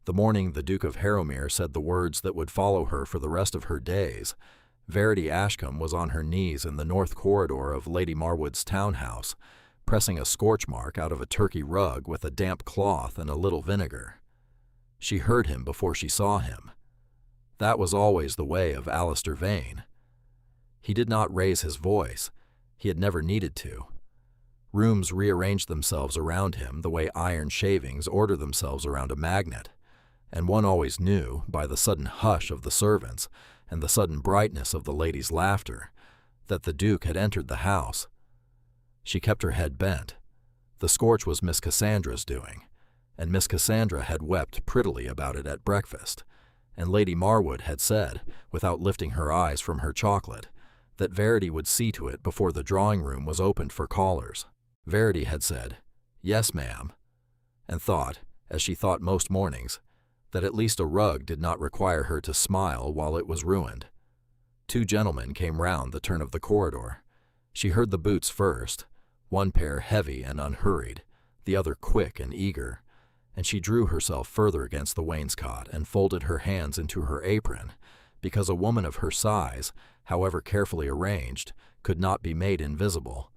The morning the Duke of Harrowmere said the words that would follow her for the rest of her days, Verity Ashcombe was on her knees in the north corridor of Lady Marwood's townhouse, pressing a scorch mark out of a turkey rug with a damp cloth and a little vinegar. She heard him before she saw him. That was always the way of Alistair Vane. He did not raise his voice. He had never needed to. Rooms rearranged themselves around him the way iron shavings order themselves around a magnet, and one always knew, by the sudden hush of the servants and the sudden brightness of the ladies' laughter, that the Duke had entered the house. She kept her head bent. The scorch was Miss Cassandra's doing, and Miss Cassandra had wept prettily about it at breakfast, and Lady Marwood had said, without lifting her eyes from her chocolate, that Verity would see to it before the drawing-room was opened for callers. Verity had said, "Yes, ma'am," and thought, as she thought most mornings, that at least a rug did not require her to smile while it was ruined. Two gentlemen came round the turn of the corridor. She heard the boots first, one pair heavy and unhurried, the other quick and eager, and she drew herself further against the wainscot and folded her hands into her apron, because a woman of her size, however carefully arranged, could not be made invisible.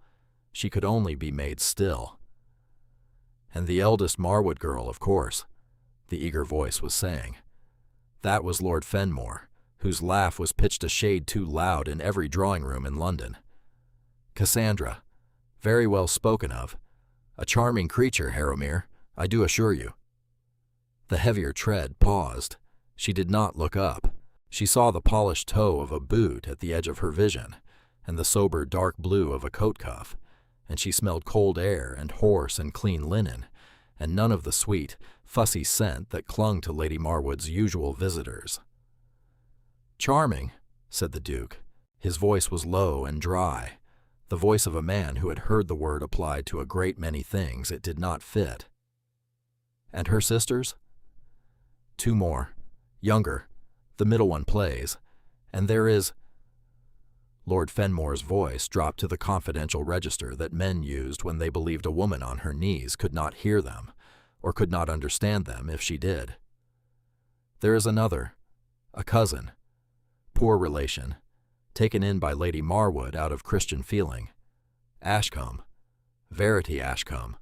She could only be made still. "And the eldest Marwood girl, of course," the eager voice was saying. That was Lord Fenmore, whose laugh was pitched a shade too loud in every drawing-room in London. "Cassandra, very well spoken of. A charming creature, Harrowmere, I do assure you." The heavier tread paused. She did not look up. She saw the polished toe of a boot at the edge of her vision, and the sober dark blue of a coat cuff, and she smelled cold air and hoarse and clean linen, and none of the sweet, fussy scent that clung to Lady Marwood's usual visitors. "Charming," said the Duke. His voice was low and dry, the voice of a man who had heard the word applied to a great many things it did not fit. "And her sisters?" "Two more. Younger. The middle one plays. And there is—" Lord Fenmore's voice dropped to the confidential register that men used when they believed a woman on her knees could not hear them, or could not understand them if she did. "There is another, a cousin, poor relation, taken in by Lady Marwood out of Christian feeling. Ashcombe, Verity Ashcombe,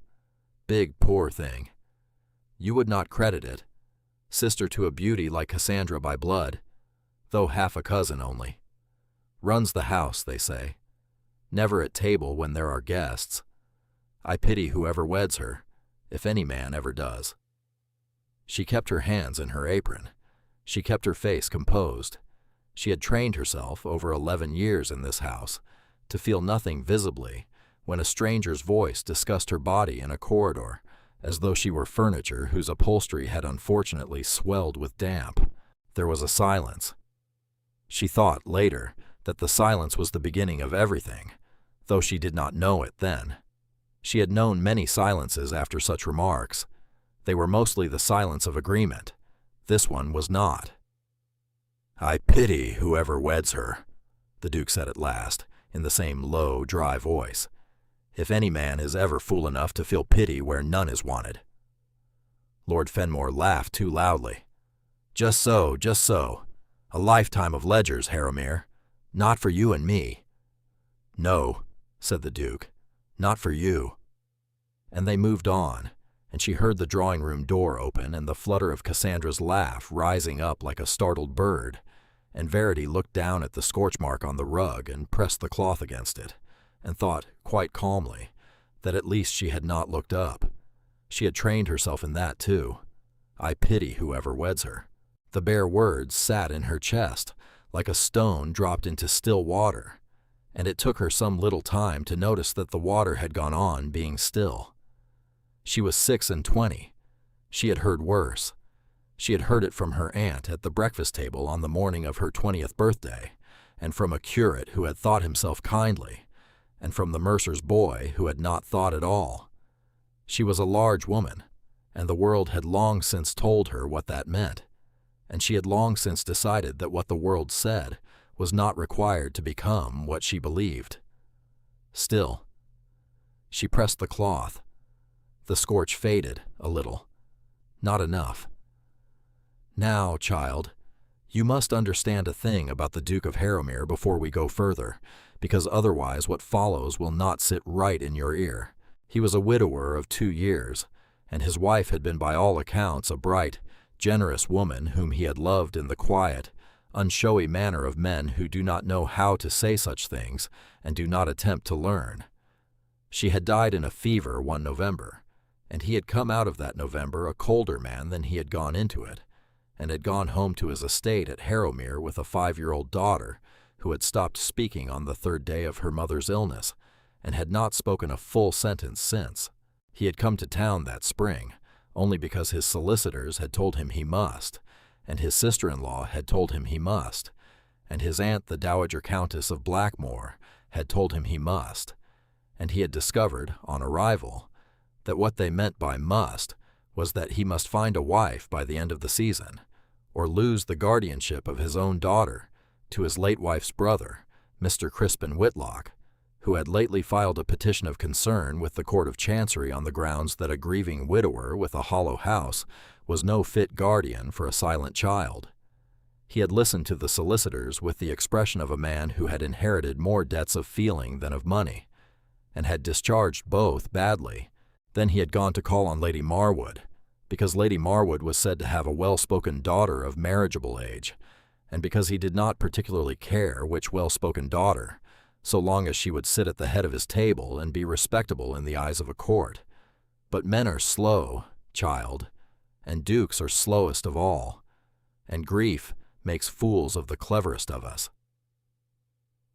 big poor thing. You would not credit it, sister to a beauty like Cassandra by blood, though half a cousin only. Runs the house, they say. Never at table when there are guests. I pity whoever weds her, if any man ever does." She kept her hands in her apron. She kept her face composed. She had trained herself, over 11 years in this house, to feel nothing visibly when a stranger's voice discussed her body in a corridor, as though she were furniture whose upholstery had unfortunately swelled with damp. There was a silence. She thought, later, that the silence was the beginning of everything, though she did not know it then. She had known many silences after such remarks. They were mostly the silence of agreement. This one was not. "I pity whoever weds her," the Duke said at last, in the same low, dry voice. "If any man is ever fool enough to feel pity where none is wanted." Lord Fenmore laughed too loudly. Just so. A lifetime of ledgers, Harrowmere. Not for you and me." "No," said the Duke, "not for you." And they moved on, and she heard the drawing-room door open and the flutter of Cassandra's laugh rising up like a startled bird, and Verity looked down at the scorch mark on the rug and pressed the cloth against it, and thought, quite calmly, that at least she had not looked up. She had trained herself in that too. I pity whoever weds her. The bare words sat in her chest, like a stone dropped into still water, and it took her some little time to notice that the water had gone on being still. She was 26. She had heard worse. She had heard it from her aunt at the breakfast table on the morning of her 20th birthday, and from a curate who had thought himself kindly, and from the mercer's boy who had not thought at all. She was a large woman, and the world had long since told her what that meant, and she had long since decided that what the world said was not required to become what she believed. Still, she pressed the cloth. The scorch faded a little. Not enough. Now, child, you must understand a thing about the Duke of Harrowmere before we go further, because otherwise what follows will not sit right in your ear. He was a widower of 2 years, and his wife had been by all accounts a bright, generous woman whom he had loved in the quiet, unshowy manner of men who do not know how to say such things and do not attempt to learn. She had died in a fever one November, and he had come out of that November a colder man than he had gone into it, and had gone home to his estate at Harrowmere with a 5-year-old daughter who had stopped speaking on the 3rd day of her mother's illness and had not spoken a full sentence since. He had come to town that spring only because his solicitors had told him he must, and his sister-in-law had told him he must, and his aunt, the Dowager Countess of Blackmore, had told him he must, and he had discovered, on arrival, that what they meant by must was that he must find a wife by the end of the season, or lose the guardianship of his own daughter to his late wife's brother, Mr. Crispin Whitlock, who had lately filed a petition of concern with the Court of Chancery on the grounds that a grieving widower with a hollow house was no fit guardian for a silent child. He had listened to the solicitors with the expression of a man who had inherited more debts of feeling than of money, and had discharged both badly. Then he had gone to call on Lady Marwood, because Lady Marwood was said to have a well-spoken daughter of marriageable age, and because he did not particularly care which well-spoken daughter, so long as she would sit at the head of his table and be respectable in the eyes of a court. But men are slow, child, and dukes are slowest of all, and grief makes fools of the cleverest of us.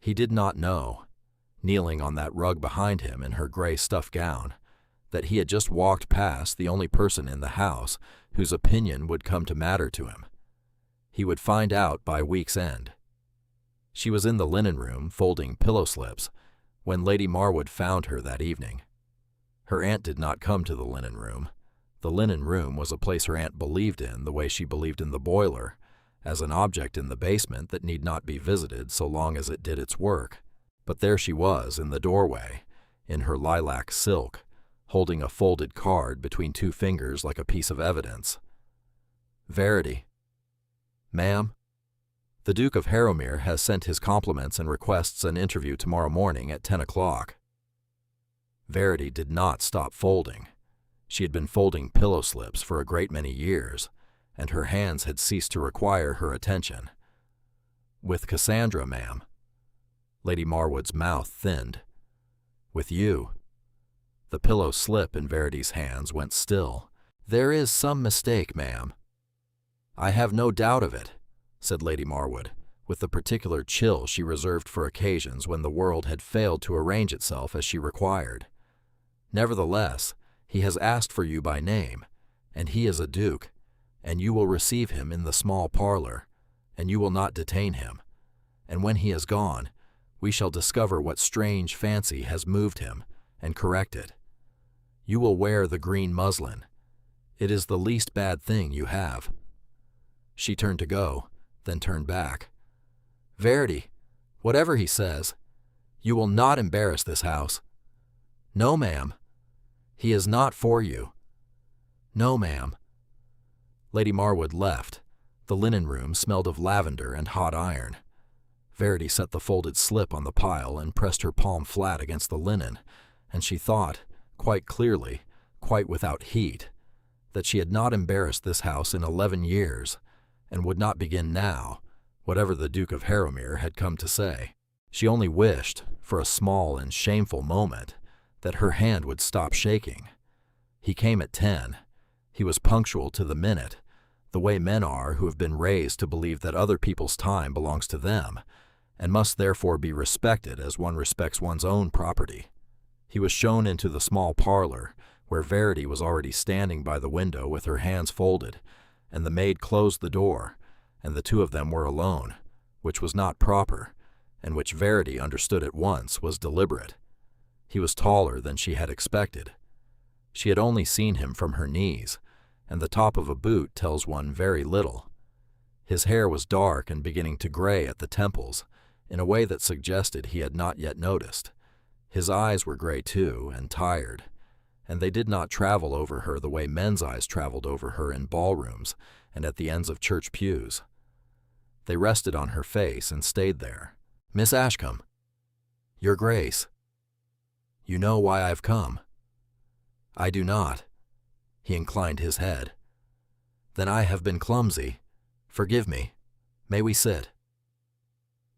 He did not know, kneeling on that rug behind him in her gray stuff gown, that he had just walked past the only person in the house whose opinion would come to matter to him. He would find out by week's end. She was in the linen room folding pillow slips when Lady Marwood found her that evening. Her aunt did not come to the linen room. The linen room was a place her aunt believed in the way she believed in the boiler, as an object in the basement that need not be visited so long as it did its work. But there she was in the doorway, in her lilac silk, holding a folded card between 2 fingers like a piece of evidence. Verity. Ma'am, the Duke of Harrowmere has sent his compliments and requests an interview tomorrow morning at 10 o'clock. Verity did not stop folding. She had been folding pillow slips for a great many years, and her hands had ceased to require her attention. With Cassandra, ma'am. Lady Marwood's mouth thinned. With you. The pillow slip in Verity's hands went still. There is some mistake, ma'am. I have no doubt of it, said Lady Marwood, with the particular chill she reserved for occasions when the world had failed to arrange itself as she required. Nevertheless, he has asked for you by name, and he is a duke, and you will receive him in the small parlor, and you will not detain him. And when he has gone, we shall discover what strange fancy has moved him, and correct it. You will wear the green muslin. It is the least bad thing you have. She turned to go, then turned back. Verity, whatever he says, you will not embarrass this house. No, ma'am. He is not for you. No, ma'am. Lady Marwood left. The linen room smelled of lavender and hot iron. Verity set the folded slip on the pile and pressed her palm flat against the linen, and she thought, quite clearly, quite without heat, that she had not embarrassed this house in 11 years, and would not begin now, whatever the Duke of Harrowmere had come to say. She only wished, for a small and shameful moment, that her hand would stop shaking. He came at 10. He was punctual to the minute, the way men are who have been raised to believe that other people's time belongs to them, and must therefore be respected as one respects one's own property. He was shown into the small parlor, where Verity was already standing by the window with her hands folded, and the maid closed the door, and the two of them were alone, which was not proper, and which Verity understood at once was deliberate. He was taller than she had expected. She had only seen him from her knees, and the top of a boot tells one very little. His hair was dark and beginning to gray at the temples, in a way that suggested he had not yet noticed. His eyes were gray too, and tired, and they did not travel over her the way men's eyes traveled over her in ballrooms and at the ends of church pews. They rested on her face and stayed there. "Miss Ashcombe." "Your Grace." "You know why I've come?" "I do not." He inclined his head. "Then I have been clumsy. Forgive me. May we sit?"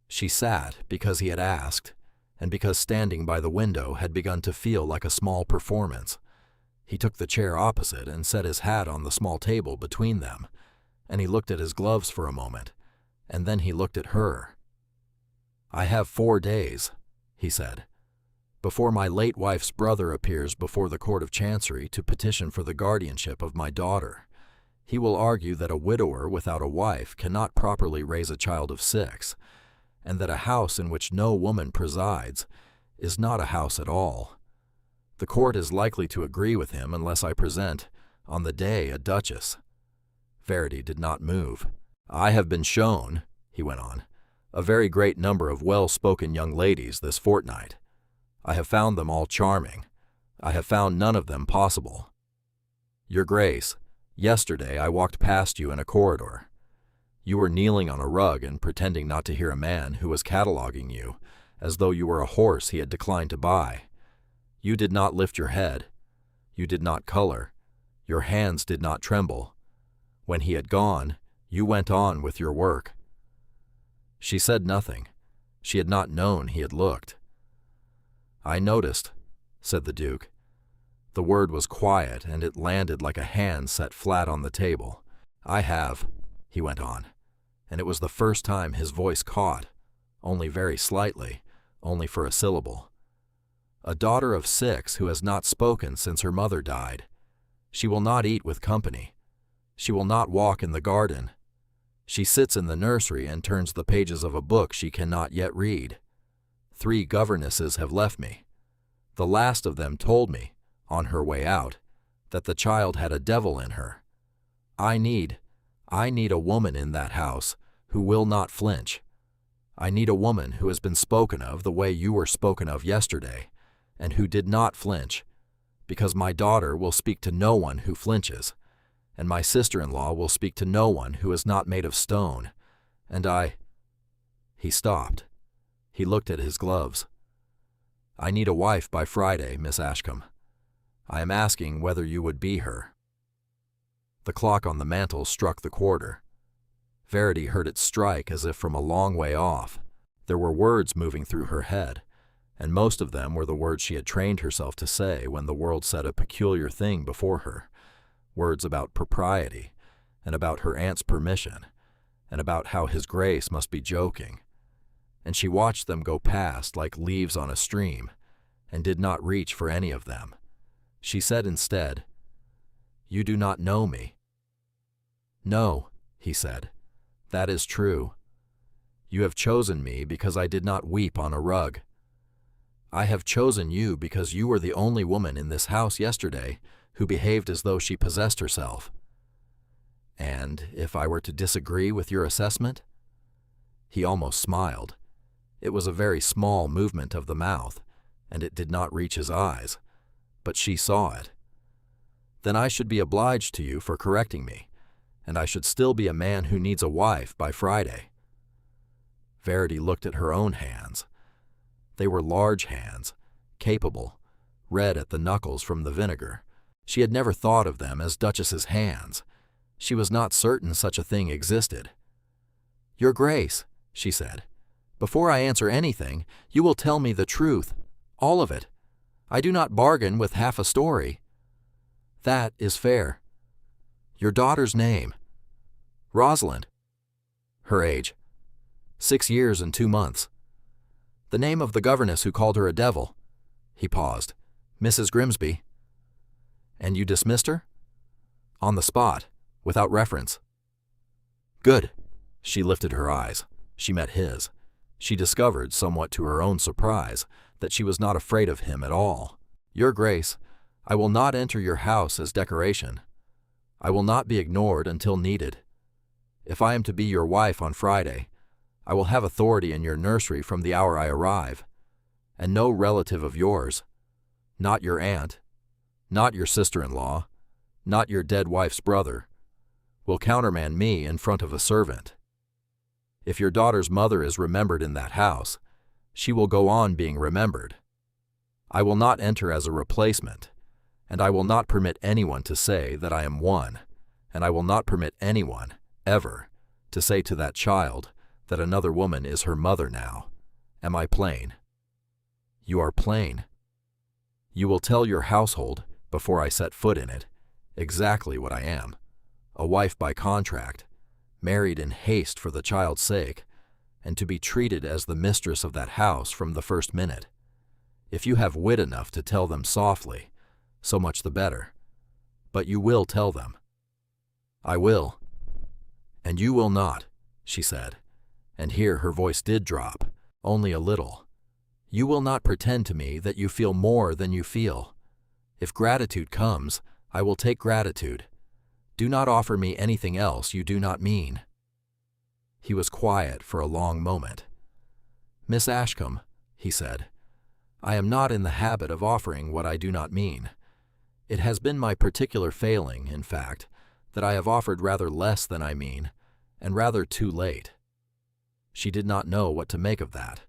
She sat because he had asked, and because standing by the window had begun to feel like a small performance. He took the chair opposite and set his hat on the small table between them, and he looked at his gloves for a moment, and then he looked at her. "I have 4 days," he said, "before my late wife's brother appears before the Court of Chancery to petition for the guardianship of my daughter. He will argue that a widower without a wife cannot properly raise a child of 6, and that a house in which no woman presides is not a house at all. The court is likely to agree with him unless I present, on the day, a duchess." Verity did not move. "I have been shown," he went on, "a very great number of well-spoken young ladies this fortnight. I have found them all charming. I have found none of them possible. Your Grace, yesterday I walked past you in a corridor. You were kneeling on a rug and pretending not to hear a man who was cataloguing you, as though you were a horse he had declined to buy. You did not lift your head. You did not color. Your hands did not tremble. When he had gone, you went on with your work." She said nothing. She had not known he had looked. "I noticed," said the Duke. The word was quiet, and it landed like a hand set flat on the table. "I have," he went on, and it was the first time his voice caught, only very slightly, only for a syllable. "A daughter of 6 who has not spoken since her mother died. She will not eat with company. She will not walk in the garden. She sits in the nursery and turns the pages of a book she cannot yet read. 3 governesses have left me. The last of them told me, on her way out, that the child had a devil in her. I need a woman in that house who will not flinch. I need a woman who has been spoken of the way you were spoken of yesterday, and who did not flinch, because my daughter will speak to no one who flinches, and my sister-in-law will speak to no one who is not made of stone, and I—" He stopped. He looked at his gloves. "I need a wife by Friday, Miss Ashcombe. I am asking whether you would be her." The clock on the mantel struck the quarter. Verity heard it strike as if from a long way off. There were words moving through her head, and most of them were the words she had trained herself to say when the world set a peculiar thing before her, words about propriety, and about her aunt's permission, and about how his Grace must be joking. And she watched them go past like leaves on a stream, and did not reach for any of them. She said instead, "You do not know me." "No," he said, "that is true. You have chosen me because I did not weep on a rug. I have chosen you because you were the only woman in this house yesterday who behaved as though she possessed herself. And if I were to disagree with your assessment?" He almost smiled. It was a very small movement of the mouth, and it did not reach his eyes, but she saw it. "Then I should be obliged to you for correcting me, and I should still be a man who needs a wife by Friday." Verity looked at her own hands. They were large hands, capable, red at the knuckles from the vinegar. She had never thought of them as Duchess's hands. She was not certain such a thing existed. "Your Grace," she said, "before I answer anything, you will tell me the truth, all of it. I do not bargain with half a story." "That is fair." "Your daughter's name?" "Rosalind." "Her age?" 6 years and 2 months. "The name of the governess who called her a devil?" He paused. "Mrs. Grimsby." "And you dismissed her?" "On the spot, without reference." "Good." She lifted her eyes. She met his. She discovered, somewhat to her own surprise, that she was not afraid of him at all. "Your Grace, I will not enter your house as decoration. I will not be ignored until needed. If I am to be your wife on Friday, I will have authority in your nursery from the hour I arrive, and no relative of yours, not your aunt, not your sister-in-law, not your dead wife's brother, will countermand me in front of a servant. If your daughter's mother is remembered in that house, she will go on being remembered. I will not enter as a replacement, and I will not permit anyone to say that I am one, and I will not permit anyone, ever, to say to that child that another woman is her mother now. Am I plain? You are plain. You will tell your household, before I set foot in it, exactly what I am. A wife by contract, married in haste for the child's sake, and to be treated as the mistress of that house from the first minute. If you have wit enough to tell them softly, so much the better. But you will tell them. I will. And you will not, she said, and here her voice did drop, only a little. You will not pretend to me that you feel more than you feel. If gratitude comes, I will take gratitude. Do not offer me anything else you do not mean. He was quiet for a long moment. Miss Ashcombe, he said, I am not in the habit of offering what I do not mean. It has been my particular failing, in fact, that I have offered rather less than I mean, and rather too late. She did not know what to make of that.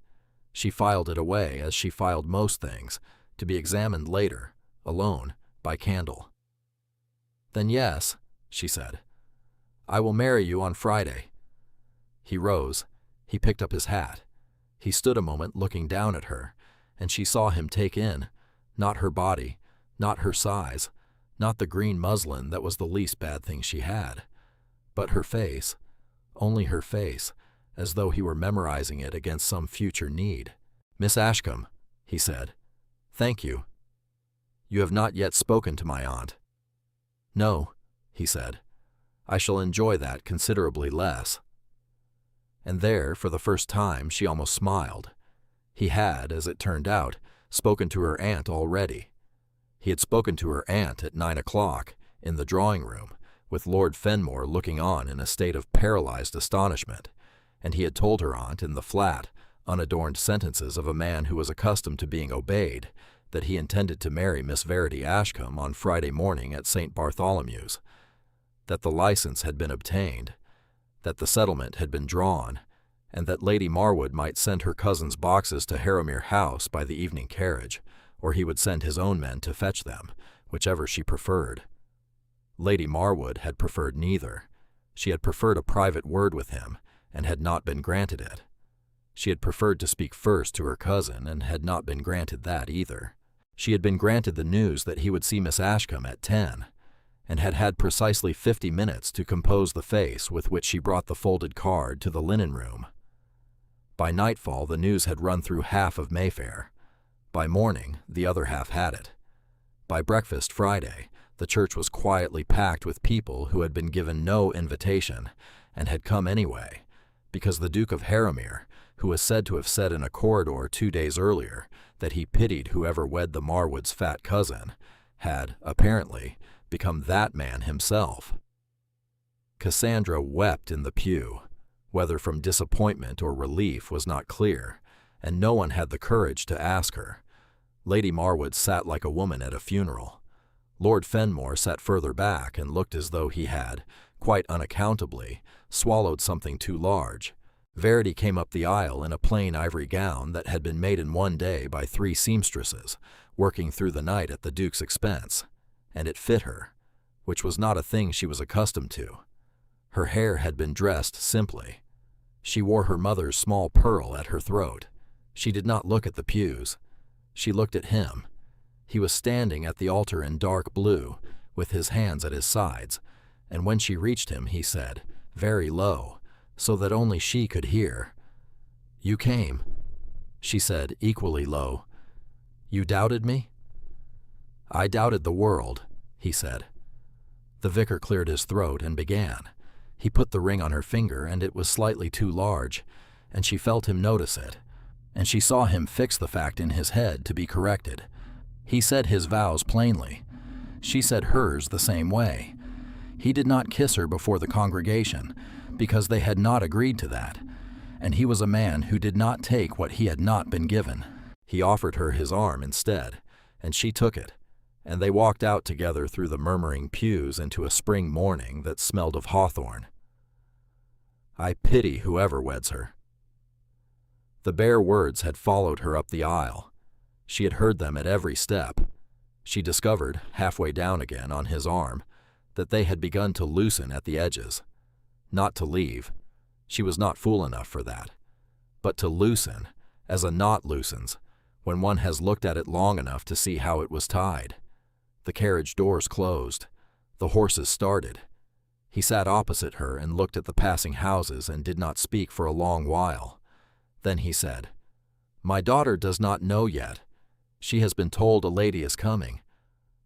She filed it away as she filed most things, to be examined later, alone, by candle. Then yes, she said, I will marry you on Friday. He rose. He picked up his hat. He stood a moment looking down at her, and she saw him take in, not her body, not her size, not the green muslin that was the least bad thing she had, but her face, only her face, as though he were memorizing it against some future need. Miss Ashcombe, he said, thank you. You have not yet spoken to my aunt. No, he said, I shall enjoy that considerably less. And there, for the first time, she almost smiled. He had, as it turned out, spoken to her aunt already. He had spoken to her aunt at 9 o'clock, in the drawing-room, with Lord Fenmore looking on in a state of paralyzed astonishment, and he had told her aunt in the flat, unadorned sentences of a man who was accustomed to being obeyed, that he intended to marry Miss Verity Ashcombe on Friday morning at St. Bartholomew's, that the license had been obtained, that the settlement had been drawn, and that Lady Marwood might send her cousin's boxes to Harrowmere House by the evening carriage, or he would send his own men to fetch them, whichever she preferred. Lady Marwood had preferred neither. She had preferred a private word with him, and had not been granted it. She had preferred to speak first to her cousin, and had not been granted that either. She had been granted the news that he would see Miss Ashcombe at 10, and had had precisely 50 minutes to compose the face with which she brought the folded card to the linen room. By nightfall the news had run through half of Mayfair. By morning the other half had it. By breakfast Friday the church was quietly packed with people who had been given no invitation, and had come anyway, because the Duke of Harrowmere, who was said to have said in a corridor 2 days earlier that he pitied whoever wed the Marwoods' fat cousin, had, apparently, become that man himself. Cassandra wept in the pew, whether from disappointment or relief was not clear, and no one had the courage to ask her. Lady Marwood sat like a woman at a funeral. Lord Fenmore sat further back and looked as though he had, quite unaccountably, swallowed something too large. Verity came up the aisle in a plain ivory gown that had been made in one day by 3 seamstresses, working through the night at the Duke's expense, and it fit her, which was not a thing she was accustomed to. Her hair had been dressed simply. She wore her mother's small pearl at her throat. She did not look at the pews. She looked at him. He was standing at the altar in dark blue, with his hands at his sides, and when she reached him he said, very low, so that only she could hear, "You came." She said, equally low, "You doubted me?" "I doubted the world," he said. The vicar cleared his throat and began. He put the ring on her finger, and it was slightly too large, and she felt him notice it, and she saw him fix the fact in his head to be corrected. He said his vows plainly. She said hers the same way. He did not kiss her before the congregation, because they had not agreed to that, and he was a man who did not take what he had not been given. He offered her his arm instead, and she took it, and they walked out together through the murmuring pews into a spring morning that smelled of hawthorn. I pity whoever weds her. The bare words had followed her up the aisle. She had heard them at every step. She discovered, halfway down again on his arm, that they had begun to loosen at the edges. Not to leave. She was not fool enough for that. But to loosen, as a knot loosens, when one has looked at it long enough to see how it was tied. The carriage doors closed. The horses started. He sat opposite her and looked at the passing houses and did not speak for a long while. Then he said, "My daughter does not know yet. She has been told a lady is coming.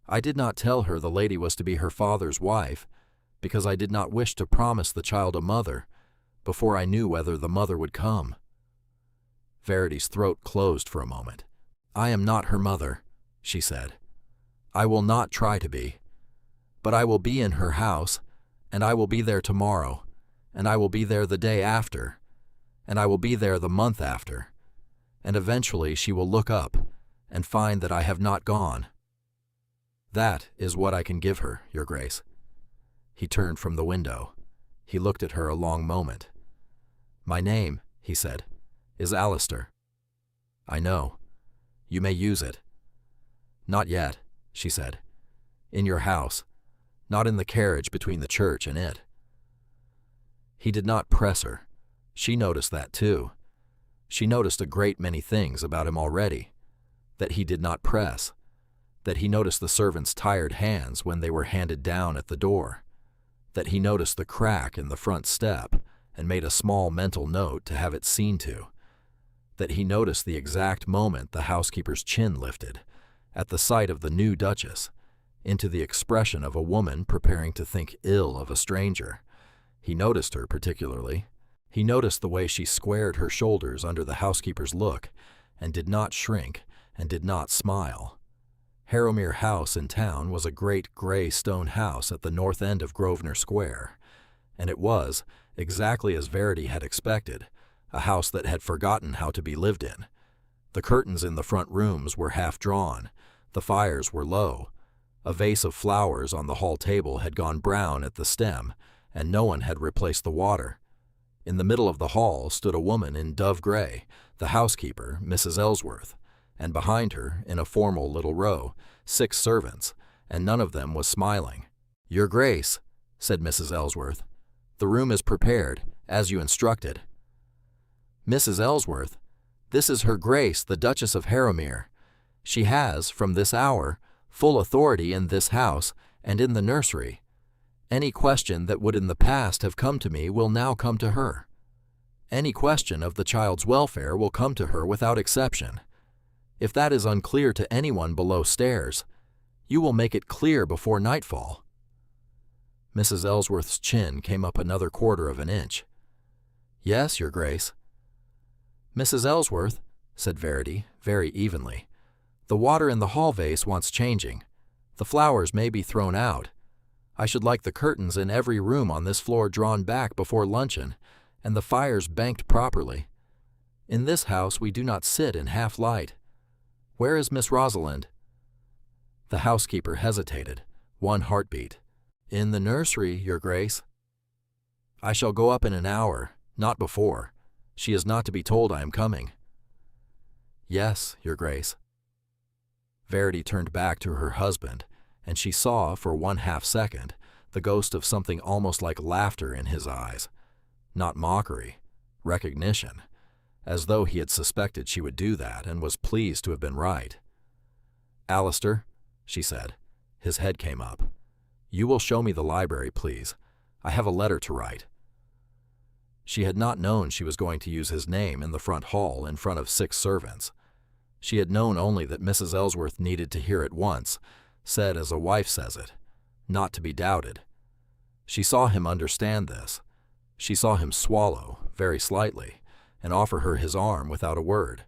I did not tell her the lady was to be her father's wife, because I did not wish to promise the child a mother before I knew whether the mother would come." Verity's throat closed for a moment. "I am not her mother," she said. "I will not try to be. But I will be in her house, and I will be there tomorrow, and I will be there the day after, and I will be there the month after, and eventually she will look up and find that I have not gone. That is what I can give her, Your Grace." He turned from the window. He looked at her a long moment. "My name," he said, "is Alistair." "I know. You may use it." "Not yet," she said. "In your house, not in the carriage between the church and it." He did not press her. She noticed that too. She noticed a great many things about him already. That he did not press. That he noticed the servants' tired hands when they were handed down at the door. That he noticed the crack in the front step and made a small mental note to have it seen to. That he noticed the exact moment the housekeeper's chin lifted, at the sight of the new Duchess, into the expression of a woman preparing to think ill of a stranger. He noticed her particularly. He noticed the way she squared her shoulders under the housekeeper's look, and did not shrink, and did not smile. Harrowmere House in town was a great gray stone house at the north end of Grosvenor Square, and it was, exactly as Verity had expected, a house that had forgotten how to be lived in. The curtains in the front rooms were half drawn, the fires were low, a vase of flowers on the hall table had gone brown at the stem, and no one had replaced the water. In the middle of the hall stood a woman in dove gray, the housekeeper, Mrs. Ellsworth, and behind her, in a formal little row, 6 servants, and none of them was smiling. "Your Grace," said Mrs. Ellsworth, "the room is prepared, as you instructed." "Mrs. Ellsworth, this is Her Grace, the Duchess of Harrowmere. She has, from this hour, full authority in this house and in the nursery. Any question that would in the past have come to me will now come to her. Any question of the child's welfare will come to her without exception. If that is unclear to anyone below stairs, you will make it clear before nightfall." Mrs. Ellsworth's chin came up another 1/4 of an inch. "Yes, Your Grace." "Mrs. Ellsworth," said Verity, very evenly, "the water in the hall vase wants changing. The flowers may be thrown out. I should like the curtains in every room on this floor drawn back before luncheon, and the fires banked properly. In this house we do not sit in half light. Where is Miss Rosalind?" The housekeeper hesitated, 1 heartbeat. "In the nursery, Your Grace." "I shall go up in an hour, not before. She is not to be told I am coming." "Yes, Your Grace." Verity turned back to her husband, and she saw, for 1/2 second, the ghost of something almost like laughter in his eyes. Not mockery, recognition, as though he had suspected she would do that and was pleased to have been right. "Alistair," she said. His head came up. "You will show me the library, please. I have a letter to write." She had not known she was going to use his name in the front hall in front of 6 servants. She had known only that Mrs. Ellsworth needed to hear it once, said as a wife says it, not to be doubted. She saw him understand this. She saw him swallow, very slightly, and offer her his arm without a word.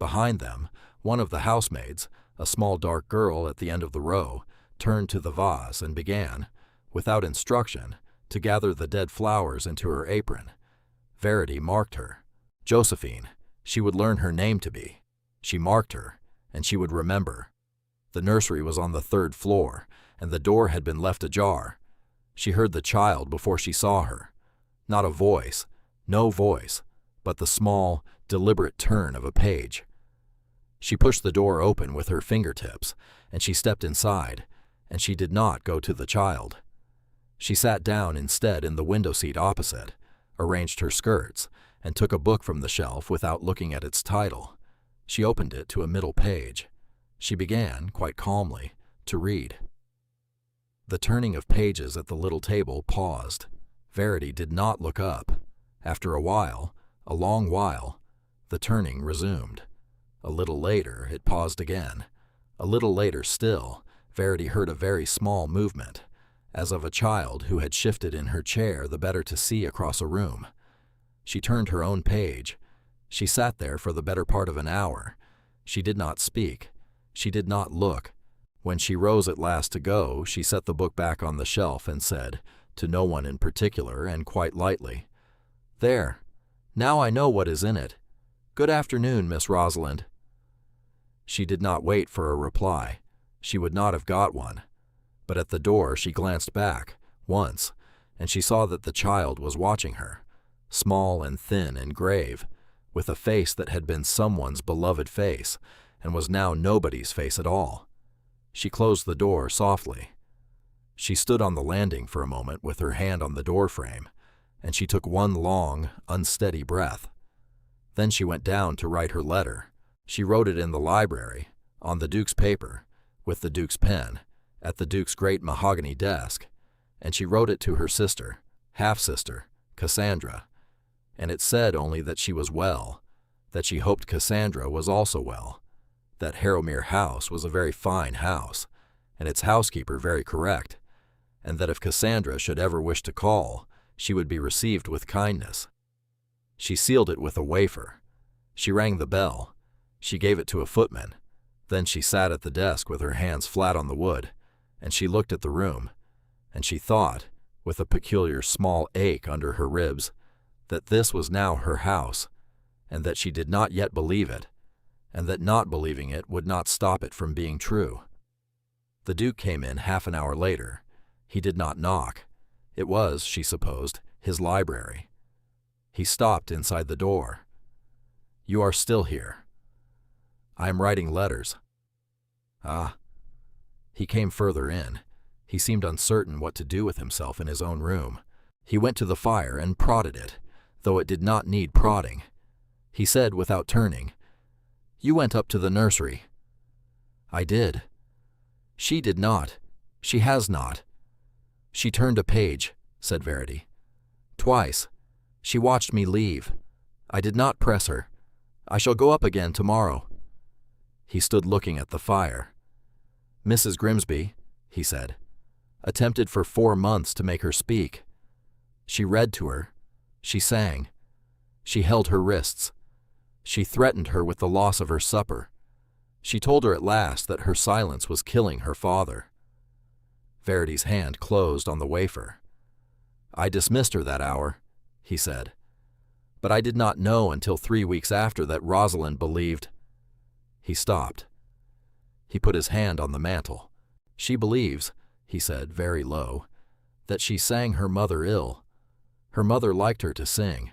Behind them, one of the housemaids, a small dark girl at the end of the row, turned to the vase and began, without instruction, to gather the dead flowers into her apron. Verity marked her. Josephine, she would learn her name to be. She marked her, and she would remember. The nursery was on the 3rd floor, and the door had been left ajar. She heard the child before she saw her. Not a voice, no voice, but the small, deliberate turn of a page. She pushed the door open with her fingertips, and she stepped inside, and she did not go to the child. She sat down instead in the window seat opposite, arranged her skirts, and took a book from the shelf without looking at its title. She opened it to a middle page. She began, quite calmly, to read. The turning of pages at the little table paused. Verity did not look up. After a while, a long while, the turning resumed. A little later, it paused again. A little later still, Verity heard a very small movement, as of a child who had shifted in her chair the better to see across a room. She turned her own page. She sat there for the better part of an hour. She did not speak. She did not look. When she rose at last to go, she set the book back on the shelf and said, to no one in particular and quite lightly, "There, now I know what is in it. Good afternoon, Miss Rosalind." She did not wait for a reply. She would not have got one. But at the door she glanced back, once, and she saw that the child was watching her, small and thin and grave, with a face that had been someone's beloved face, and was now nobody's face at all. She closed the door softly. She stood on the landing for a moment with her hand on the door frame, and she took one long, unsteady breath. Then she went down to write her letter. She wrote it in the library, on the Duke's paper, with the Duke's pen, at the Duke's great mahogany desk, and she wrote it to her sister, half-sister, Cassandra, and it said only that she was well, that she hoped Cassandra was also well, that Harrowmere House was a very fine house, and its housekeeper very correct, and that if Cassandra should ever wish to call, she would be received with kindness. She sealed it with a wafer. She rang the bell. She gave it to a footman. Then she sat at the desk with her hands flat on the wood, and she looked at the room, and she thought, with a peculiar small ache under her ribs, that this was now her house, and that she did not yet believe it, and that not believing it would not stop it from being true. The Duke came in half an hour later. He did not knock. It was, she supposed, his library. He stopped inside the door. "You are still here." "I am writing letters." "Ah." He came further in. He seemed uncertain what to do with himself in his own room. He went to the fire and prodded it, though it did not need prodding. He said without turning, "You went up to the nursery." "I did." "She did not. She has not." "She turned a page," said Verity. "Twice. She watched me leave. I did not press her. I shall go up again tomorrow." He stood looking at the fire. "Mrs. Grimsby," he said, "attempted for 4 months to make her speak. She read to her. She sang. She held her wrists. She threatened her with the loss of her supper. She told her at last that her silence was killing her father." Verity's hand closed on the wafer. "I dismissed her that hour," he said. "But I did not know until 3 weeks after that Rosalind believed—" He stopped. He put his hand on the mantel. "She believes," he said very low, "that she sang her mother ill. Her mother liked her to sing.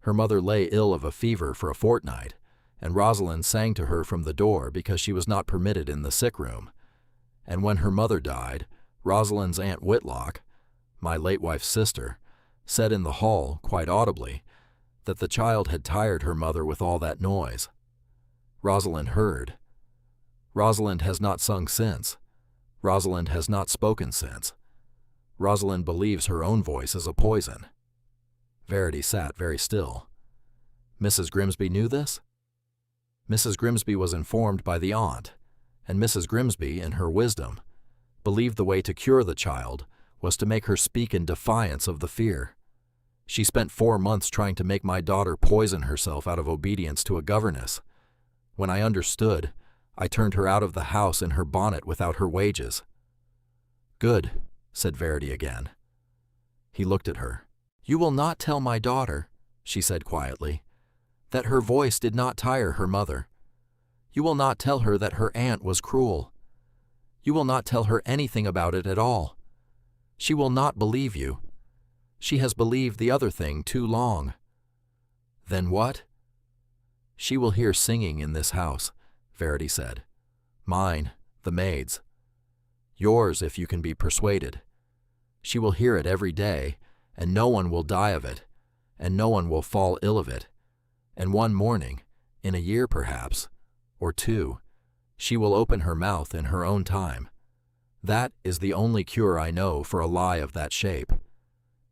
Her mother lay ill of a fever for a fortnight, and Rosalind sang to her from the door because she was not permitted in the sick room. And when her mother died, Rosalind's Aunt Whitlock, my late wife's sister, said in the hall, quite audibly, that the child had tired her mother with all that noise. Rosalind heard. Rosalind has not sung since. Rosalind has not spoken since. Rosalind believes her own voice is a poison." Verity sat very still. "Mrs. Grimsby knew this?" "Mrs. Grimsby was informed by the aunt, and Mrs. Grimsby, in her wisdom, believed the way to cure the child was to make her speak in defiance of the fear. She spent 4 months trying to make my daughter poison herself out of obedience to a governess. When I understood, I turned her out of the house in her bonnet without her wages." "Good," said Verity again. He looked at her. "You will not tell my daughter," she said quietly, "that her voice did not tire her mother. You will not tell her that her aunt was cruel. You will not tell her anything about it at all. She will not believe you. She has believed the other thing too long." "Then what?" "She will hear singing in this house," Verity said. "Mine, the maid's. Yours, if you can be persuaded. She will hear it every day, and no one will die of it, and no one will fall ill of it. And one morning, in a year perhaps, or two, she will open her mouth in her own time. That is the only cure I know for a lie of that shape.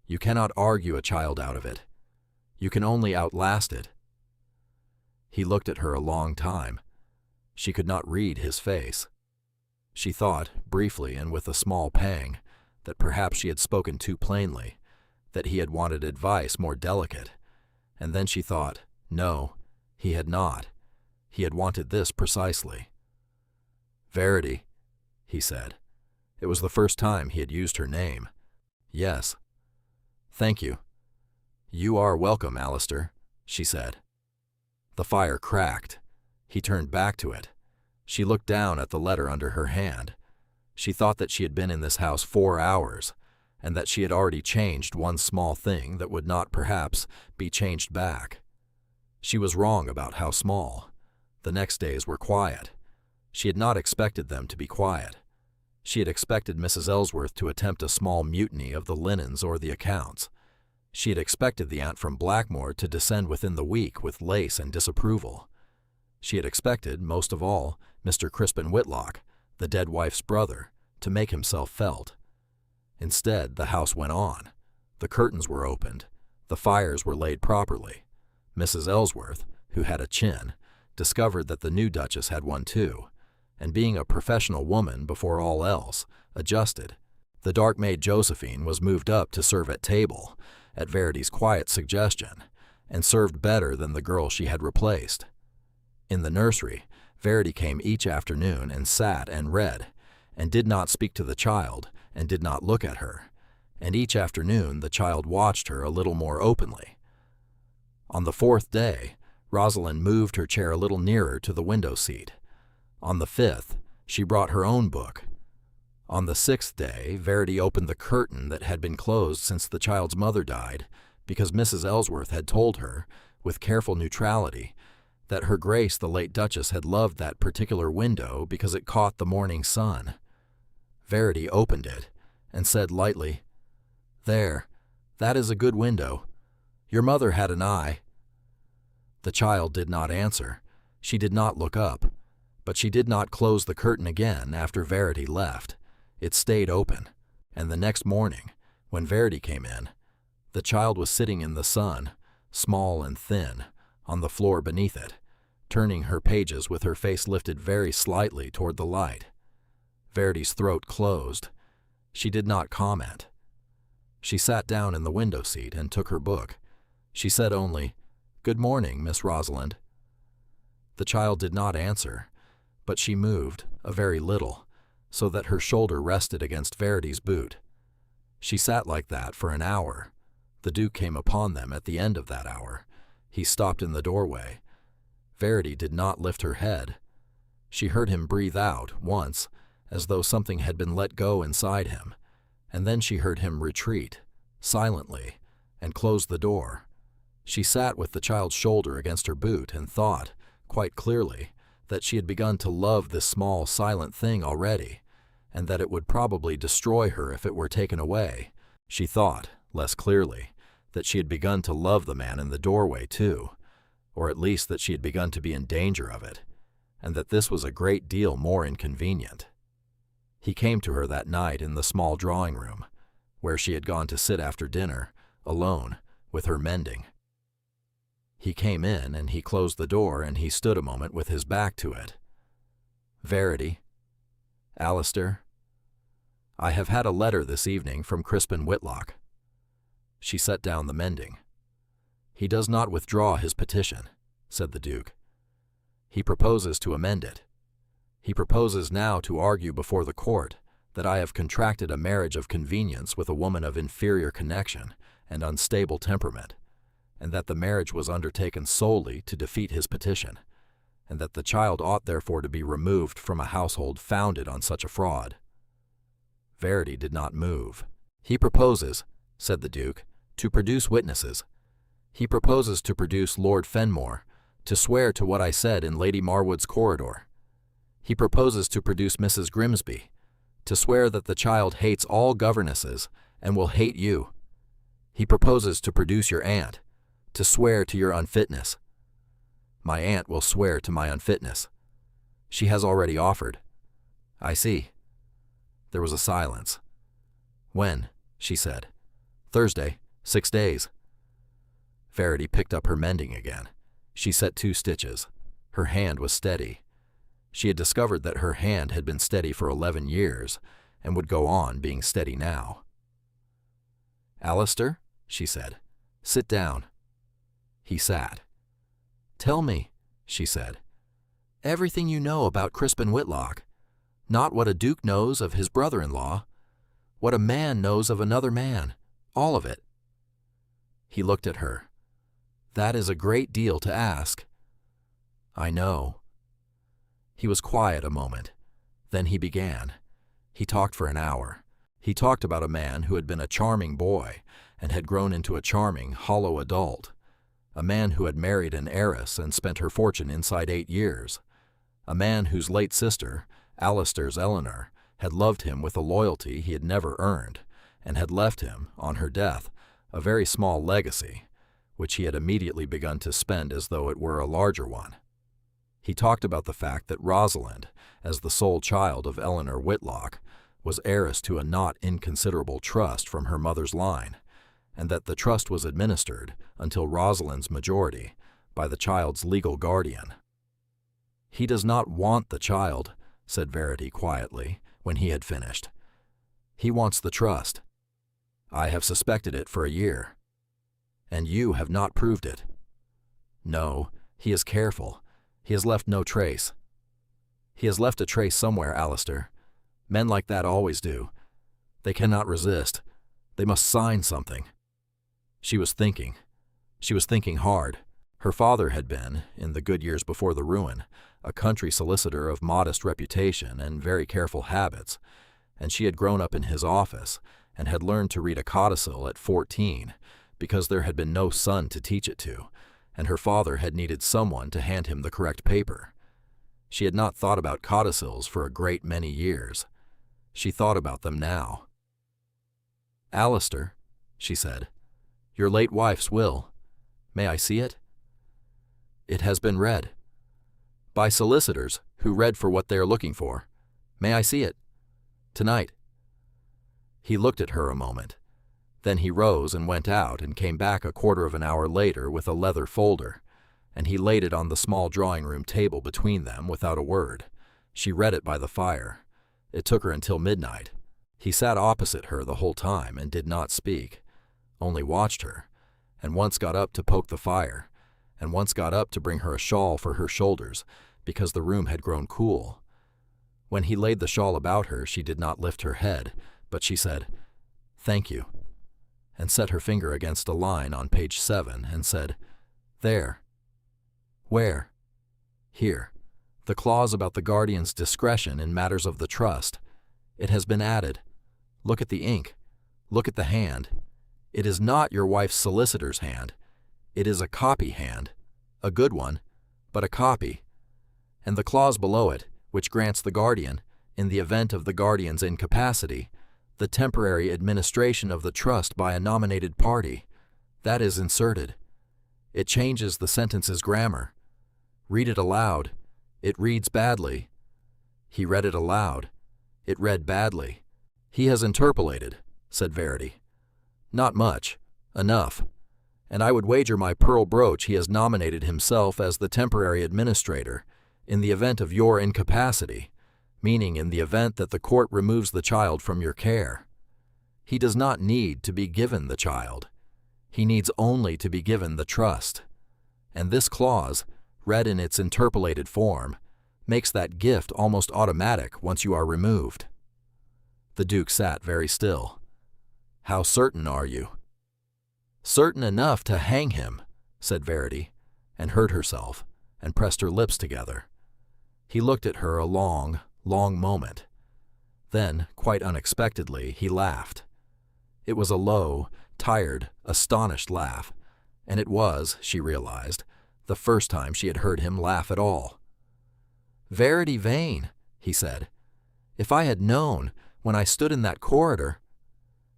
You cannot argue a child out of it. You can only outlast it." He looked at her a long time. She could not read his face. She thought, briefly and with a small pang, that perhaps she had spoken too plainly, that he had wanted advice more delicate. And then she thought, no, he had not. He had wanted this precisely. "Verity," he said. It was the first time he had used her name. "Yes." "Thank you." "You are welcome, Alistair," she said. The fire cracked. He turned back to it. She looked down at the letter under her hand. She thought that she had been in this house 4 hours, and that she had already changed one small thing that would not, perhaps, be changed back. She was wrong about how small. The next days were quiet. She had not expected them to be quiet. She had expected Mrs. Ellsworth to attempt a small mutiny of the linens or the accounts. She had expected the aunt from Blackmore to descend within the week with lace and disapproval. She had expected, most of all, Mr. Crispin Whitlock, the dead wife's brother, to make himself felt. Instead, the house went on. The curtains were opened. The fires were laid properly. Mrs. Ellsworth, who had a chin, discovered that the new Duchess had one too, and being a professional woman before all else, adjusted. The dark maid Josephine was moved up to serve at table, at Verity's quiet suggestion, and served better than the girl she had replaced. In the nursery, Verity came each afternoon and sat and read, and did not speak to the child, and did not look at her, and each afternoon the child watched her a little more openly. On the 4th day, Rosalind moved her chair a little nearer to the window seat. On the 5th, she brought her own book. On the 6th day, Verity opened the curtain that had been closed since the child's mother died, because Mrs. Ellsworth had told her, with careful neutrality, that Her Grace the late Duchess had loved that particular window because it caught the morning sun. Verity opened it and said lightly, "There, that is a good window. Your mother had an eye." The child did not answer. She did not look up, but she did not close the curtain again after Verity left. It stayed open, and the next morning, when Verity came in, the child was sitting in the sun, small and thin, on the floor beneath it, turning her pages with her face lifted very slightly toward the light. Verity's throat closed. She did not comment. She sat down in the window seat and took her book. She said only, "Good morning, Miss Rosalind." The child did not answer, but she moved, a very little, so that her shoulder rested against Verity's boot. She sat like that for an hour. The Duke came upon them at the end of that hour. He stopped in the doorway. Verity did not lift her head. She heard him breathe out once, as though something had been let go inside him, and then she heard him retreat, silently, and close the door. She sat with the child's shoulder against her boot and thought, quite clearly, that she had begun to love this small, silent thing already, and that it would probably destroy her if it were taken away. She thought, less clearly, that she had begun to love the man in the doorway too, or at least that she had begun to be in danger of it, and that this was a great deal more inconvenient. He came to her that night in the small drawing-room, where she had gone to sit after dinner, alone, with her mending. He came in, and he closed the door, and he stood a moment with his back to it. "Verity, Alistair, I have had a letter this evening from Crispin Whitlock." She set down the mending. "He does not withdraw his petition," said the Duke. "He proposes to amend it. He proposes now to argue before the court that I have contracted a marriage of convenience with a woman of inferior connection and unstable temperament, and that the marriage was undertaken solely to defeat his petition, and that the child ought therefore to be removed from a household founded on such a fraud. Verity did not move. "He proposes," said the Duke, "to produce witnesses. He proposes to produce Lord Fenmore, to swear to what I said in Lady Marwood's corridor. He proposes to produce Mrs. Grimsby, to swear that the child hates all governesses and will hate you. He proposes to produce your aunt, to swear to your unfitness. My aunt will swear to my unfitness. She has already offered." "I see." There was a silence. "When?" she said. "Thursday, 6 days." Verity picked up her mending again. She set 2 stitches. Her hand was steady. She had discovered that her hand had been steady for 11 years and would go on being steady now. "Alistair," she said, "sit down." He sat. "Tell me," she said, "everything you know about Crispin Whitlock. Not what a duke knows of his brother-in-law. What a man knows of another man. All of it." He looked at her. "That is a great deal to ask." "I know." He was quiet a moment. Then he began. He talked for an hour. He talked about a man who had been a charming boy and had grown into a charming, hollow adult. A man who had married an heiress and spent her fortune inside 8 years. A man whose late sister, Alistair's Eleanor, had loved him with a loyalty he had never earned, and had left him, on her death, a very small legacy, which he had immediately begun to spend as though it were a larger one. He talked about the fact that Rosalind, as the sole child of Eleanor Whitlock, was heiress to a not inconsiderable trust from her mother's line, and that the trust was administered, until Rosalind's majority, by the child's legal guardian. "He does not want the child," said Verity quietly, when he had finished. "He wants the trust. I have suspected it for a year. And you have not proved it." "No, he is careful. He has left no trace." "He has left a trace somewhere, Alistair. Men like that always do. They cannot resist. They must sign something." She was thinking. She was thinking hard. Her father had been, in the good years before the ruin, a country solicitor of modest reputation and very careful habits, and she had grown up in his office and had learned to read a codicil at 14 because there had been no son to teach it to, and her father had needed someone to hand him the correct paper. She had not thought about codicils for a great many years. She thought about them now. "Alistair," she said, "your late wife's will. May I see it?" "It has been read." "By solicitors, who read for what they are looking for. May I see it?" "Tonight." He looked at her a moment. Then he rose and went out and came back a quarter of an hour later with a leather folder, and he laid it on the small drawing-room table between them without a word. She read it by the fire. It took her until midnight. He sat opposite her the whole time and did not speak, only watched her, and once got up to poke the fire, and once got up to bring her a shawl for her shoulders, because the room had grown cool. When he laid the shawl about her, she did not lift her head, but she said, "Thank you," and set her finger against a line on page 7 and said, "There." "Where?" "Here. The clause about the guardian's discretion in matters of the trust. It has been added. Look at the ink. Look at the hand. It is not your wife's solicitor's hand. It is a copy hand. A good one, but a copy. And the clause below it, which grants the guardian, in the event of the guardian's incapacity, the temporary administration of the trust by a nominated party, that is inserted. It changes the sentence's grammar. Read it aloud. It reads badly." He read it aloud. It read badly. "He has interpolated," said Verity. "Not much. Enough. And I would wager my pearl brooch he has nominated himself as the temporary administrator, in the event of your incapacity, meaning in the event that the court removes the child from your care. He does not need to be given the child. He needs only to be given the trust. And this clause, read in its interpolated form, makes that gift almost automatic once you are removed." The Duke sat very still. "How certain are you?" "Certain enough to hang him," said Verity, and hurt herself, and pressed her lips together. He looked at her a long, long moment. Then, quite unexpectedly, he laughed. It was a low, tired, astonished laugh, and it was, she realized, the first time she had heard him laugh at all. "Verity Vane," he said, "if I had known when I stood in that corridor—"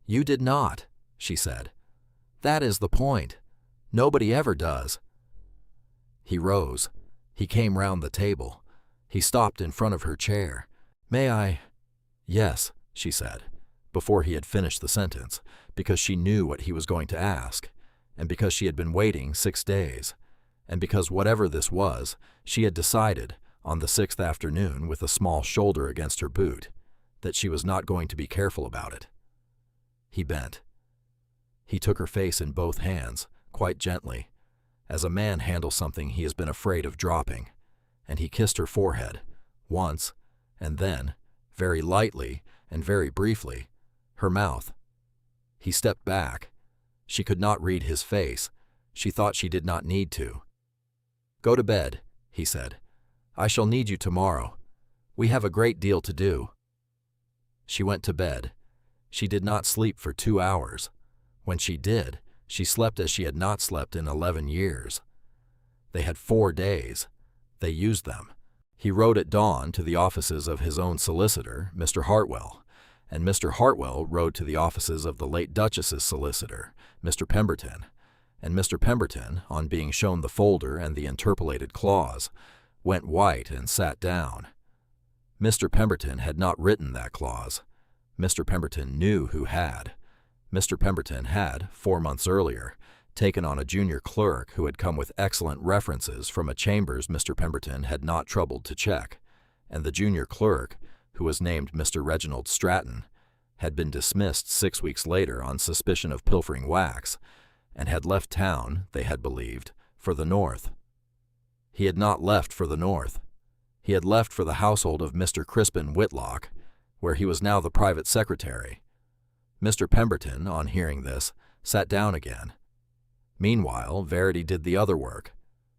"You did not," she said. "That is the point. Nobody ever does." He rose. He came round the table. He stopped in front of her chair. "May I—" "Yes," she said, before he had finished the sentence, because she knew what he was going to ask, and because she had been waiting 6 days, and because whatever this was, she had decided, on the 6th afternoon with a small shoulder against her boot, that she was not going to be careful about it. He bent. He took her face in both hands, quite gently, as a man handles something he has been afraid of dropping, and he kissed her forehead, once, and then, very lightly and very briefly, her mouth. He stepped back. She could not read his face. She thought she did not need to. "Go to bed," he said. "I shall need you tomorrow. We have a great deal to do." She went to bed. She did not sleep for 2 hours. When she did, she slept as she had not slept in 11 years. They had 4 days. They used them. He rode at dawn to the offices of his own solicitor, Mr. Hartwell, and Mr. Hartwell rode to the offices of the late Duchess's solicitor, Mr. Pemberton, and Mr. Pemberton, on being shown the folder and the interpolated clause, went white and sat down. Mr. Pemberton had not written that clause. Mr. Pemberton knew who had. Mr. Pemberton had, 4 months earlier, taken on a junior clerk who had come with excellent references from a chambers Mr. Pemberton had not troubled to check, and the junior clerk, who was named Mr. Reginald Stratton, had been dismissed 6 weeks later on suspicion of pilfering wax, and had left town, they had believed, for the North. He had not left for the North. He had left for the household of Mr. Crispin Whitlock, where he was now the private secretary. Mr. Pemberton, on hearing this, sat down again. Meanwhile, Verity did the other work.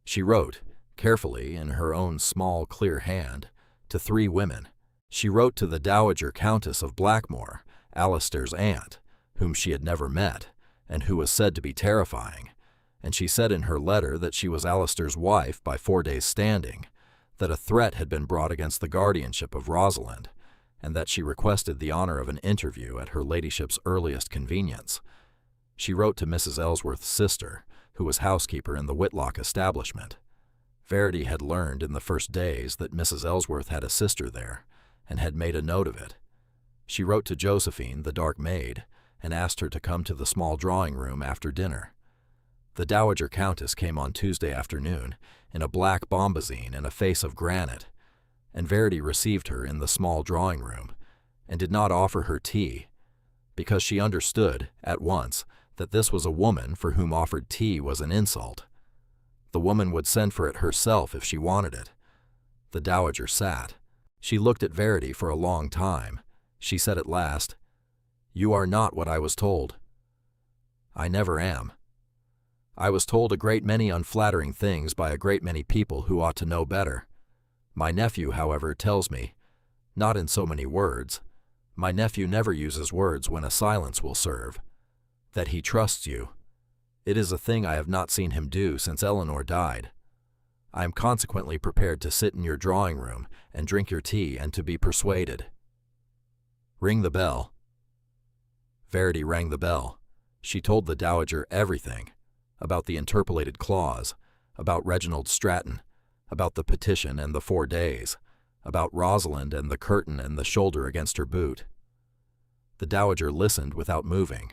She wrote, carefully, in her own small, clear hand, to 3 women. She wrote to the Dowager Countess of Blackmore, Alistair's aunt, whom she had never met, and who was said to be terrifying, and she said in her letter that she was Alistair's wife by 4 days' standing, that a threat had been brought against the guardianship of Rosalind, and that she requested the honor of an interview at her ladyship's earliest convenience. She wrote to Mrs. Ellsworth's sister, who was housekeeper in the Whitlock establishment. Verity had learned in the first days that Mrs. Ellsworth had a sister there, and had made a note of it. She wrote to Josephine, the dark maid, and asked her to come to the small drawing-room after dinner. The Dowager Countess came on Tuesday afternoon in a black bombazine and a face of granite, and Verity received her in the small drawing-room, and did not offer her tea, because she understood, at once, that this was a woman for whom offered tea was an insult. The woman would send for it herself if she wanted it. The Dowager sat. She looked at Verity for a long time. She said at last, "You are not what I was told." "I never am. I was told a great many unflattering things by a great many people who ought to know better. My nephew, however, tells me, not in so many words, my nephew never uses words when a silence will serve, that he trusts you. It is a thing I have not seen him do since Eleanor died. I am consequently prepared to sit in your drawing-room and drink your tea and to be persuaded. Ring the bell." Verity rang the bell. She told the Dowager everything, about the interpolated clause, about Reginald Stratton, about the petition and the 4 days, about Rosalind and the curtain and the shoulder against her boot. The Dowager listened without moving.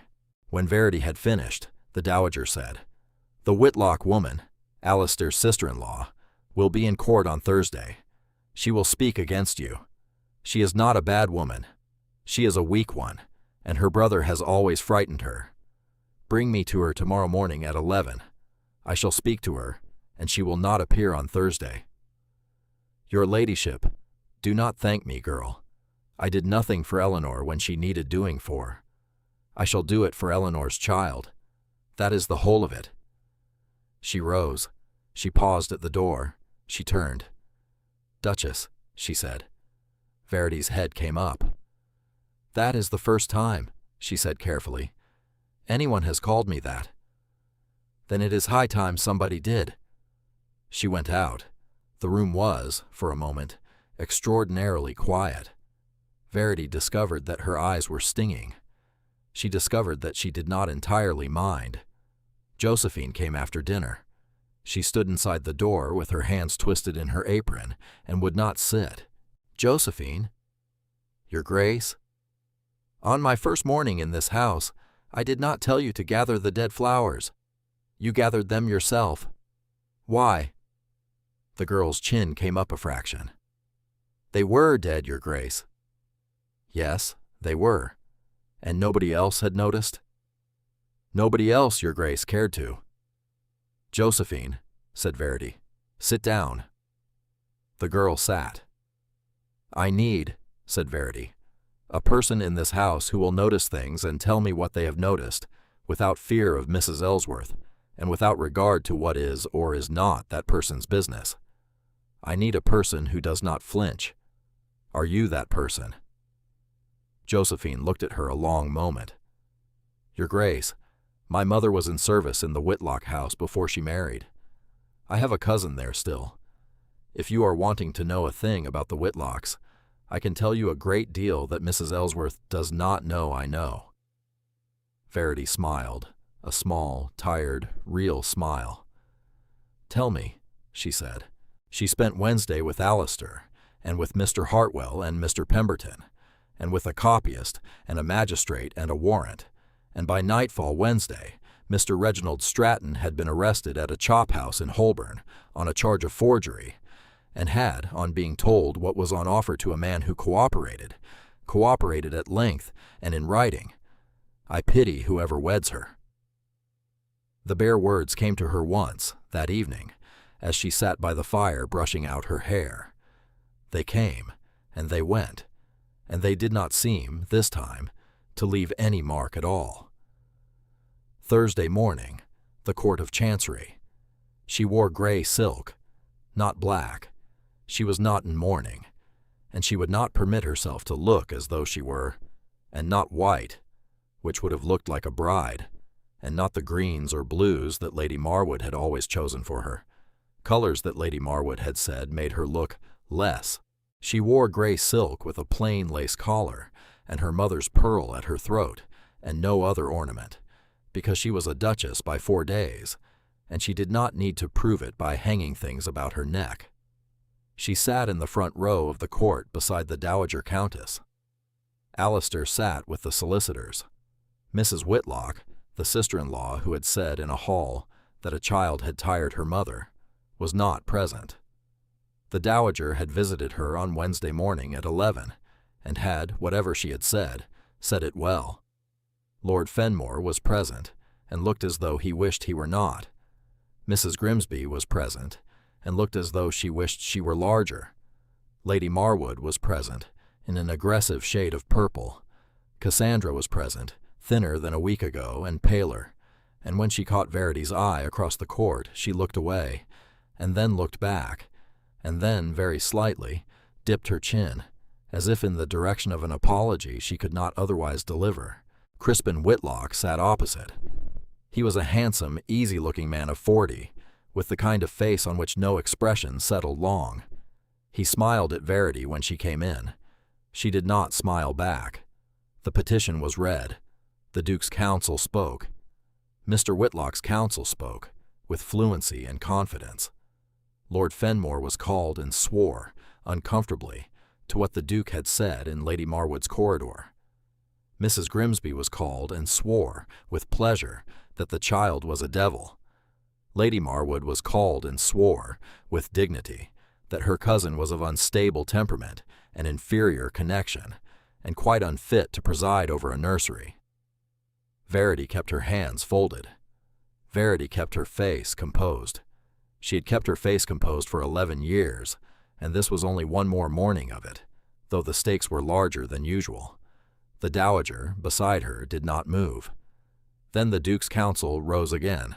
When Verity had finished, the Dowager said, "The Whitlock woman, Alistair's sister-in-law, will be in court on Thursday. She will speak against you. She is not a bad woman. She is a weak one, and her brother has always frightened her. Bring me to her tomorrow morning at 11. I shall speak to her, and she will not appear on Thursday. Your ladyship, do not thank me, girl. I did nothing for Eleanor when she needed doing for. I shall do it for Eleanor's child. That is the whole of it." She rose. She paused at the door. She turned. "Duchess," she said. Verity's head came up. "That is the first time," she said carefully. "Anyone has called me that." "Then it is high time somebody did." She went out. The room was, for a moment, extraordinarily quiet. Verity discovered that her eyes were stinging. She discovered that she did not entirely mind. Josephine came after dinner. She stood inside the door with her hands twisted in her apron and would not sit. "Josephine?" "Your Grace?" "On my first morning in this house, I did not tell you to gather the dead flowers. You gathered them yourself. Why?" The girl's chin came up a fraction. "They were dead, Your Grace." "Yes, they were. And nobody else had noticed?" "Nobody else, Your Grace, cared to." "Josephine," said Verity, "sit down." The girl sat. "I need," said Verity, "a person in this house who will notice things and tell me what they have noticed, without fear of Mrs. Ellsworth, and without regard to what is or is not that person's business. I need a person who does not flinch. Are you that person?" Josephine looked at her a long moment. "Your Grace, my mother was in service in the Whitlock house before she married. I have a cousin there still. If you are wanting to know a thing about the Whitlocks, I can tell you a great deal that Mrs. Ellsworth does not know I know." Verity smiled, a small, tired, real smile. "Tell me," she said. "She spent Wednesday with Alistair, and with Mr. Hartwell and Mr. Pemberton, and with a copyist and a magistrate and a warrant, and by nightfall Wednesday, Mr. Reginald Stratton had been arrested at a chop house in Holborn on a charge of forgery, and had, on being told what was on offer to a man who cooperated at length and in writing. I pity whoever weds her." The bare words came to her once, that evening, as she sat by the fire brushing out her hair. They came, and they went, and they did not seem, this time, to leave any mark at all. Thursday morning, the Court of Chancery. She wore gray silk, not black. She was not in mourning, and she would not permit herself to look as though she were, and not white, which would have looked like a bride, and not the greens or blues that Lady Marwood had always chosen for her, colors that Lady Marwood had said made her look less. She wore gray silk with a plain lace collar, and her mother's pearl at her throat, and no other ornament, because she was a duchess by 4 days, and she did not need to prove it by hanging things about her neck. She sat in the front row of the court beside the Dowager Countess. Alistair sat with the solicitors. Mrs. Whitlock, the sister-in-law who had said in a hall that a child had tired her mother, was not present. The Dowager had visited her on Wednesday morning at 11, and had, whatever she had said it well. Lord Fenmore was present, and looked as though he wished he were not. Mrs. Grimsby was present, and looked as though she wished she were larger. Lady Marwood was present, in an aggressive shade of purple. Cassandra was present, thinner than a week ago and paler, and when she caught Verity's eye across the court, she looked away, and then looked back, and then, very slightly, dipped her chin, as if in the direction of an apology she could not otherwise deliver. Crispin Whitlock sat opposite. He was a handsome, easy-looking man of 40, with the kind of face on which no expression settled long. He smiled at Verity when she came in. She did not smile back. The petition was read. The Duke's counsel spoke. Mr. Whitlock's counsel spoke, with fluency and confidence. Lord Fenmore was called and swore, uncomfortably, to what the Duke had said in Lady Marwood's corridor. Mrs. Grimsby was called and swore, with pleasure, that the child was a devil. Lady Marwood was called and swore, with dignity, that her cousin was of unstable temperament and inferior connection, and quite unfit to preside over a nursery. Verity kept her hands folded. Verity kept her face composed. She had kept her face composed for 11 years, and this was only one more morning of it, though the stakes were larger than usual. The Dowager, beside her, did not move. Then the Duke's counsel rose again.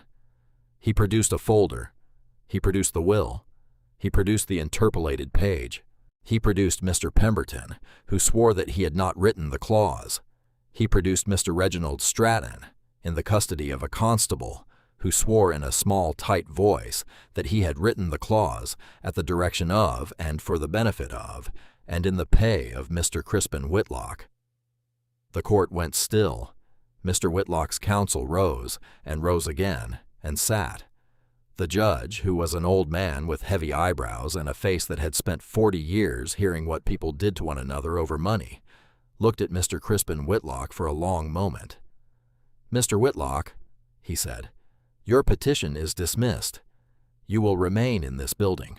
He produced a folder. He produced the will. He produced the interpolated page. He produced Mr. Pemberton, who swore that he had not written the clause. He produced Mr. Reginald Stratton, in the custody of a constable, who swore in a small, tight voice that he had written the clause at the direction of and for the benefit of, and in the pay of Mr. Crispin Whitlock. The court went still. Mr. Whitlock's counsel rose, and rose again, and sat. The judge, who was an old man with heavy eyebrows and a face that had spent 40 years hearing what people did to one another over money, looked at Mr. Crispin Whitlock for a long moment. "Mr. Whitlock," he said, "your petition is dismissed. You will remain in this building.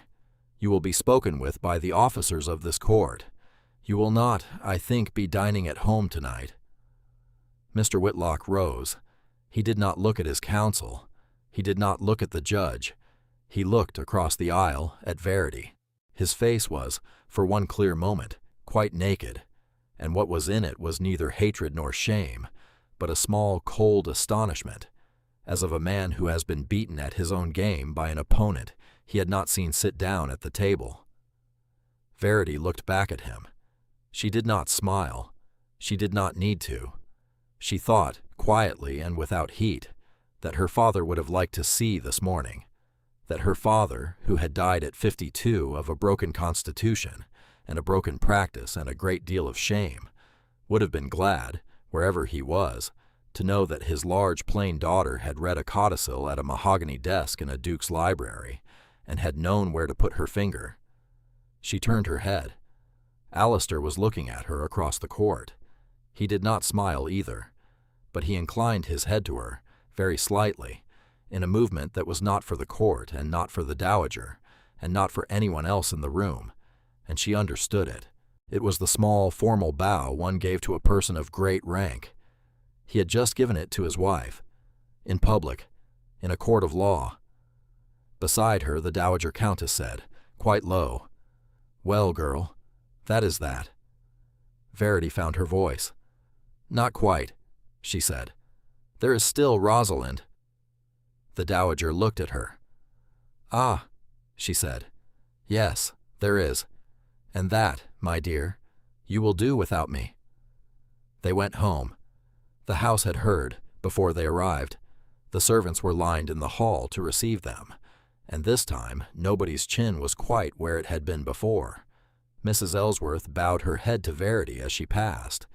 You will be spoken with by the officers of this court. You will not, I think, be dining at home tonight." Mr. Whitlock rose. He did not look at his counsel. He did not look at the judge. He looked across the aisle at Verity. His face was, for one clear moment, quite naked, and what was in it was neither hatred nor shame, but a small, cold astonishment, as of a man who has been beaten at his own game by an opponent he had not seen sit down at the table. Verity looked back at him. She did not smile. She did not need to. She thought, quietly and without heat, that her father would have liked to see this morning, that her father, who had died at 52 of a broken constitution and a broken practice and a great deal of shame, would have been glad, wherever he was, to know that his large plain daughter had read a codicil at a mahogany desk in a duke's library and had known where to put her finger. She turned her head. Alistair was looking at her across the court. He did not smile either, but he inclined his head to her, very slightly, in a movement that was not for the court and not for the dowager, and not for anyone else in the room, and she understood it. It was the small, formal bow one gave to a person of great rank. He had just given it to his wife, in public, in a court of law. Beside her, the Dowager Countess said, quite low, "Well, girl, that is that." Verity found her voice. "Not quite," she said. "There is still Rosalind." The Dowager looked at her. "Ah," she said. "Yes, there is. And that, my dear, you will do without me." They went home. The house had heard, before they arrived. The servants were lined in the hall to receive them, and this time nobody's chin was quite where it had been before. Mrs. Ellsworth bowed her head to Verity as she passed,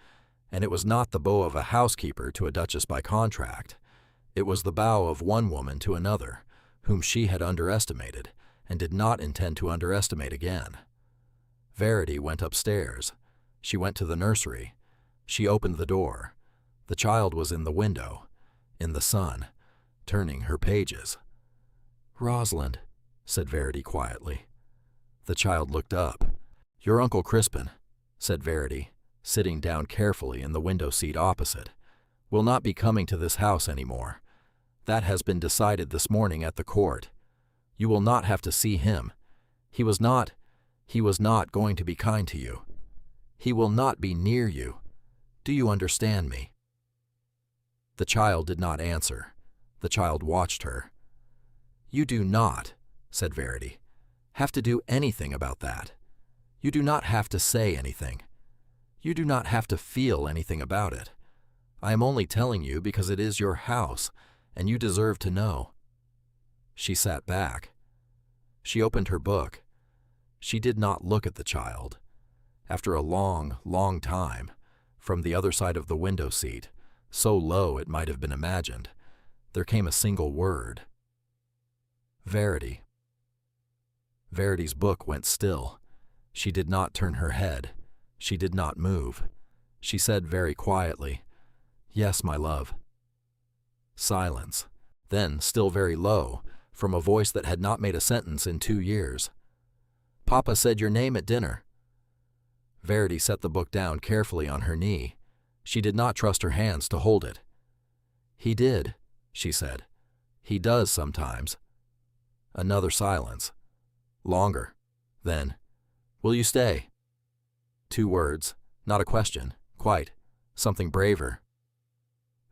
and it was not the bow of a housekeeper to a duchess by contract. It was the bow of one woman to another, whom she had underestimated, and did not intend to underestimate again. Verity went upstairs. She went to the nursery. She opened the door. The child was in the window, in the sun, turning her pages. "Rosalind," said Verity quietly. The child looked up. "Your Uncle Crispin," said Verity, sitting down carefully in the window seat opposite, "will not be coming to this house any more. That has been decided this morning at the court. You will not have to see him. He was not going to be kind to you. He will not be near you. Do you understand me?" The child did not answer. The child watched her. "You do not," said Verity, "have to do anything about that. You do not have to say anything. You do not have to feel anything about it. I am only telling you because it is your house, and you deserve to know." She sat back. She opened her book. She did not look at the child. After a long, long time, from the other side of the window seat, so low it might have been imagined, there came a single word. "Verity." Verity's book went still. She did not turn her head. She did not move. She said very quietly, "Yes, my love." Silence. Then, still very low, from a voice that had not made a sentence in 2 years, "Papa said your name at dinner." Verity set the book down carefully on her knee. She did not trust her hands to hold it. "He did," she said. "He does sometimes." Another silence. Longer. Then, "Will you stay?" 2 words, not a question, quite, something braver.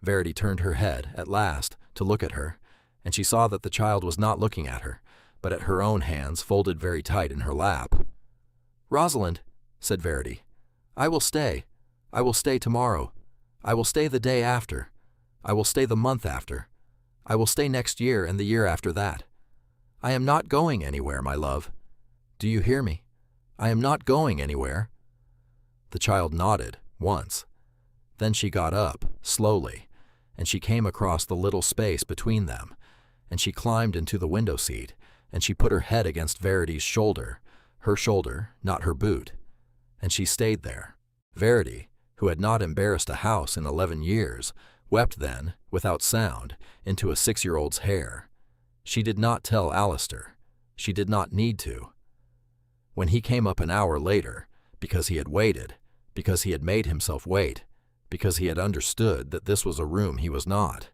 Verity turned her head, at last, to look at her, and she saw that the child was not looking at her, but at her own hands folded very tight in her lap. "Rosalind," said Verity, "I will stay. I will stay tomorrow. I will stay the day after. I will stay the month after. I will stay next year and the year after that. I am not going anywhere, my love. Do you hear me? I am not going anywhere." The child nodded, once. Then she got up, slowly, and she came across the little space between them, and she climbed into the window seat, and she put her head against Verity's shoulder, her shoulder, not her boot, and she stayed there. Verity, who had not embarrassed a house in 11 years, wept then, without sound, into a 6-year-old's hair. She did not tell Alistair. She did not need to. When he came up an hour later, because he had waited, because he had made himself wait, because he had understood that this was a room he was not,